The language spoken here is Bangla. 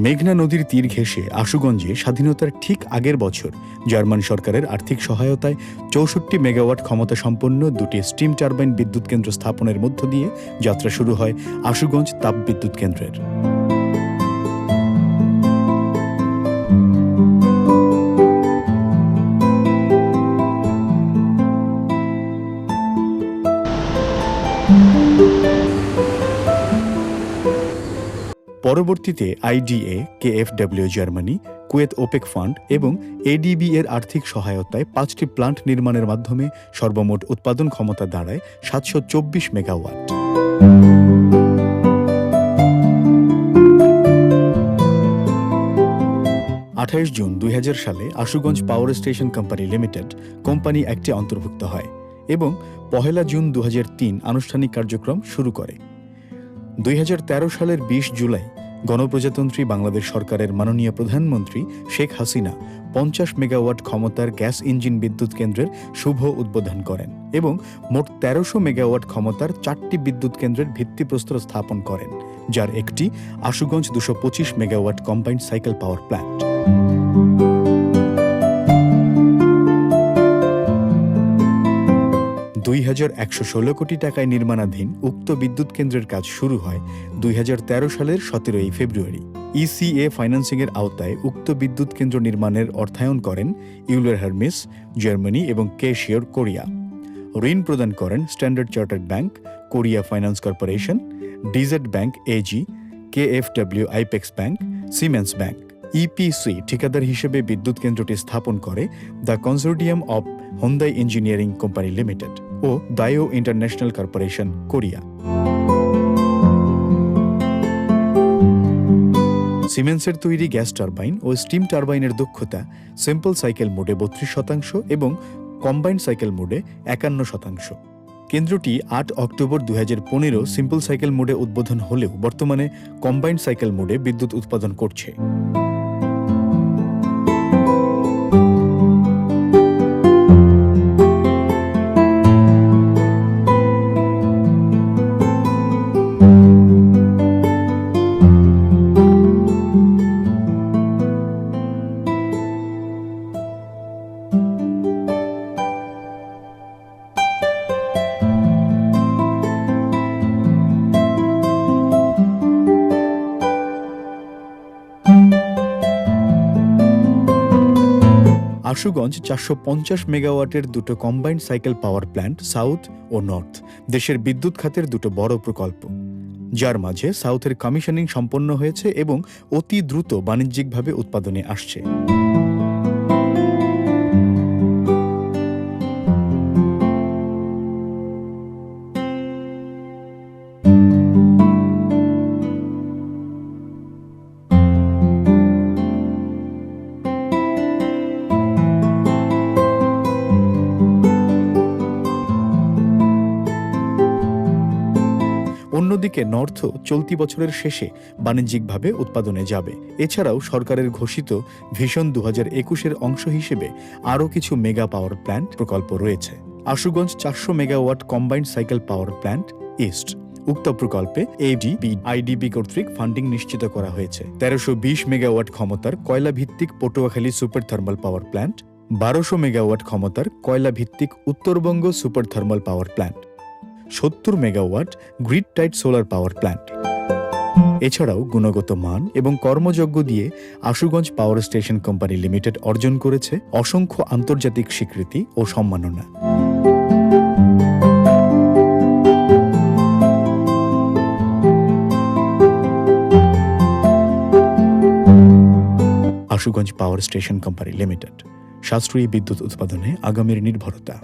মেঘনা নদীর তীর ঘেঁষে আশুগঞ্জে স্বাধীনতার ঠিক আগের বছর জার্মান সরকারের আর্থিক সহায়তায় ৬৪ মেগাওয়াট ক্ষমতা সম্পন্ন দুটি স্টিম টারবাইন বিদ্যুৎ কেন্দ্র স্থাপনের মধ্য দিয়ে যাত্রা শুরু হয় আশুগঞ্জ তাপবিদ্যুৎ কেন্দ্রের। পরবর্তীতে আইডিএ, কেএফডব্লিউ জার্মানি, কুয়েত ওপেক ফান্ড এবং এডিবি এর আর্থিক সহায়তায় ৫টি প্লান্ট নির্মাণের মাধ্যমে সর্বমোট উৎপাদন ক্ষমতা দাঁড়ায় ৭২৪ মেগাওয়াট। ২৮ জুন ২০০০ সালে Ashuganj power station company limited company অ্যাক্টে অন্তর্ভুক্ত হয় এবং ১ জুন ২০০৩ আনুষ্ঠানিক কার্যক্রম শুরু করে। ২০১৩ সালের ২০ জুলাই গণপ্রজাতন্ত্রী বাংলাদেশ সরকারের মাননীয় প্রধানমন্ত্রী শেখ হাসিনা ৫০ মেগাওয়াট ক্ষমতার গ্যাস ইঞ্জিন বিদ্যুৎ কেন্দ্রের শুভ উদ্বোধন করেন এবং মোট ১৩০০ মেগাওয়াট ক্ষমতার ৪টি বিদ্যুৎ কেন্দ্রের ভিত্তিপ্রস্তর স্থাপন করেন, যার একটি Ashuganj ২২৫ megawatt combined cycle power plant. $২,১১৬ কোটি টাকায় নির্মাণাধীন উক্ত বিদ্যুৎ কেন্দ্রের কাজ শুরু হয় ২০১৩ সালের ১৭ ফেব্রুয়ারি। ইসিএ ফাইন্যান্সিংয়ের আওতায় উক্ত বিদ্যুৎ কেন্দ্র নির্মাণের অর্থায়ন করেন ইউলার হারমিস জার্মানি এবং কেশিওর কোরিয়া। ঋণ প্রদান করেন Standard Chartered Bank, Korea Finance Corporation, DZ Bank AG, কেএফডব্লিউ IPEX Bank, Siemens Bank. EPC ঠিকাদার হিসেবে বিদ্যুৎ কেন্দ্রটি স্থাপন করে the consortium of Hyundai engineering company limited ও দায়ো ইন্টারন্যাশনাল কর্পোরেশন, কোরিয়া। সিমেন্সের তৈরি গ্যাস টারবাইন ও স্টিম টারবাইনের দক্ষতা সিম্পল সাইকেল মোডে ৩২% এবং কম্বাইন্ড সাইকেল মোডে ৫১%। কেন্দ্রটি ৮ অক্টোবর ২০১৫ সিম্পল সাইকেল মোডে উদ্বোধন হলেও বর্তমানে কম্বাইন্ড সাইকেল মোডে বিদ্যুৎ উৎপাদন করছে। আশুগঞ্জ ৪৫০ মেগাওয়াটের দুটো combined cycle power plant south ও নর্থ দেশের বিদ্যুৎ খাতের দুটো বড় প্রকল্প, যার মাঝে সাউথের কমিশনিং সম্পন্ন হয়েছে এবং অতি দ্রুত বাণিজ্যিকভাবে উৎপাদনে আসছে। অন্যদিকে নর্থ চলতি বছরের শেষে বাণিজ্যিকভাবে উৎপাদনে যাবে। এছাড়াও সরকারের ঘোষিত ভিশন ২০২১-এর অংশ হিসেবে আরও কিছু মেগা পাওয়ার প্ল্যান্ট প্রকল্প রয়েছে। Ashuganj ৪০০ megawatt combined cycle power plant east, উক্ত প্রকল্পে আইডিবি কর্তৃক ফান্ডিং নিশ্চিত করা হয়েছে। ১৩২০ মেগাওয়াট ক্ষমতার কয়লা ভিত্তিক Patuakhali super thermal power plant, ১২০০ megawatt ক্ষমতার কয়লা ভিত্তিক Uttarbanga super thermal power plant, ৭০ megawatt grid tied solar power plant. এছাড়াও গুণগত মান এবং কর্মযজ্ঞ দিয়ে Ashuganj power station company limited অর্জন করেছে অসংখ্য আন্তর্জাতিক স্বীকৃতি ও সম্মাননা। Ashuganj power station company limited, সাশ্রয়ী বিদ্যুৎ উৎপাদনে আগামীর নির্ভরতা।